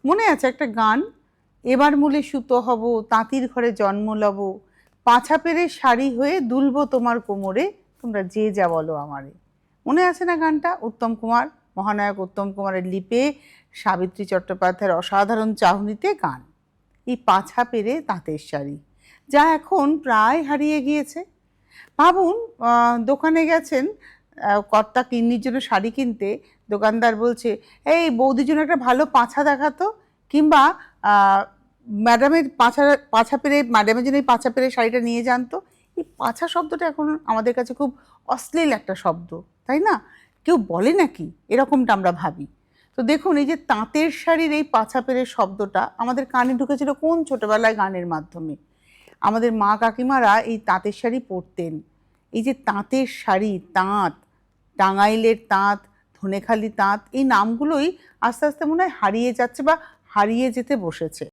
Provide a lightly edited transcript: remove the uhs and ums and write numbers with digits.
মনে আছে একটা গান, এবার মূলে সুতো হব, তাঁতির ঘরে জন্ম লব, পাছা পেরে শাড়ি হয়ে দুলব তোমার কোমরে, তোমরা যে যা বলো আমারে। মনে আছে না গানটা? উত্তম কুমার, মহানায়ক উত্তম কুমারের লিপে, সাবিত্রী চট্টোপাধ্যায়ের অসাধারণ চাহনিতে গান। এই পাছা পেরে তাঁতের শাড়ি, যা এখন প্রায় হারিয়ে গিয়েছে। ভাবুন, দোকানে গেছেন কর্তা কিন্নির জন্য শাড়ি কিনতে, দোকানদার বলছে, এই বৌদির জন্য একটা ভালো পাছা দেখাতো, কিংবা ম্যাডামের পাছা পেরে, ম্যাডামের জন্য এই পাছা পেরে শাড়িটা নিয়ে যান তো। এই পাছা শব্দটা এখন আমাদের কাছে খুব অশ্লীল একটা শব্দ, তাই না? কেউ বলে নাকি, এরকমটা আমরা ভাবি। তো দেখুন, এই যে তাঁতের শাড়ির এই পাছা পেরে শব্দটা আমাদের কানে ঢুকেছিল কোন ছোটবেলায় গানের মাধ্যমে। আমাদের মা কাকিমারা এই তাঁতের শাড়ি পরতেন। এই যে তাঁতের শাড়ি, তাঁত, টাঙ্গাইলের তাঁত, ধনেখালি তাঁত, এই নামগুলোই আস্তে আস্তে মনে হয় হারিয়ে যাচ্ছে বা হারিয়ে যেতে বসেছে।